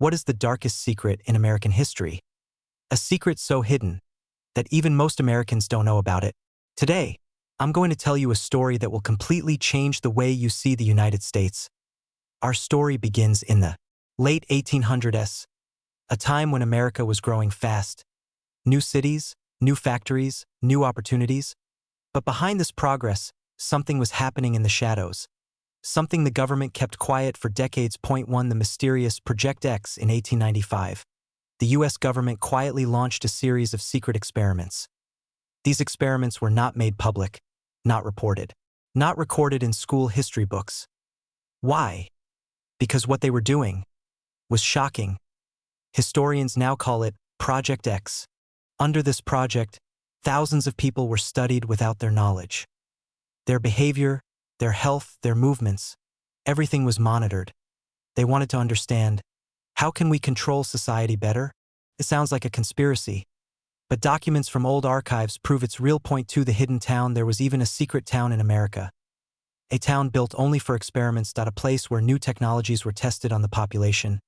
What is the darkest secret in American history? A secret so hidden that even most Americans don't know about it. Today, I'm going to tell you a story that will completely change the way you see the United States. Our story begins in the late 1800s, a time when America was growing fast. New cities, new factories, new opportunities. But behind this progress, something was happening in the shadows. Something the government kept quiet for decades. Point 1. The mysterious Project X in 1895. The U.S. government quietly launched a series of secret experiments. These experiments were not made public, not reported, not recorded in school history books. Why? Because what they were doing was shocking. Historians now call it Project X. Under this project, thousands of people were studied without their knowledge. Their behavior, their health, their movements, everything was monitored. They wanted to understand, how can we control society better? It sounds like a conspiracy, but documents from old archives prove it's real. Point 2. The hidden town. There was even a secret town in America. A town built only for experiments. A place where new technologies were tested on the population.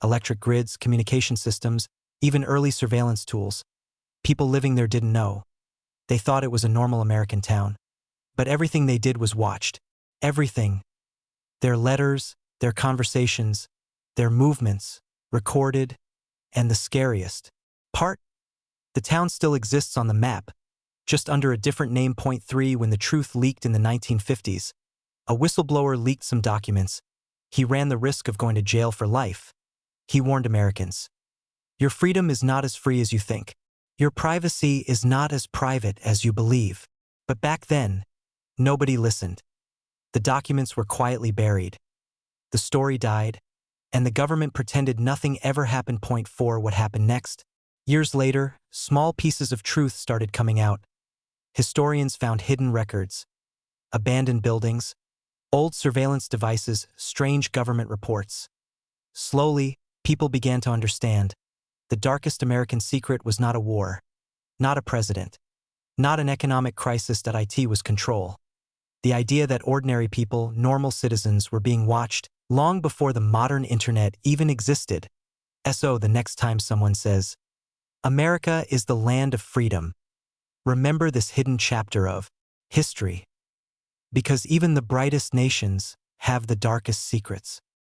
Electric grids, communication systems, even early surveillance tools. People living there didn't know. They thought it was a normal American town. But everything they did was watched. Everything. Their letters, their conversations, their movements, recorded, and the scariest part? The town still exists on the map, just under a different name. Point 3. When the truth leaked in the 1950s, a whistleblower leaked some documents. He ran the risk of going to jail for life. He warned Americans, your freedom is not as free as you think. Your privacy is not as private as you believe. But back then, nobody listened. The documents were quietly buried. The story died, and the government pretended nothing ever happened. Point 4. What happened next? Years later, small pieces of truth started coming out. Historians found hidden records, abandoned buildings, old surveillance devices, strange government reports. Slowly, people began to understand. The darkest American secret was not a war, not a president, not an economic crisis. It was control. The idea that ordinary people, normal citizens, were being watched long before the modern internet even existed. So the next time someone says, America is the land of freedom, remember this hidden chapter of history. Because even the brightest nations have the darkest secrets.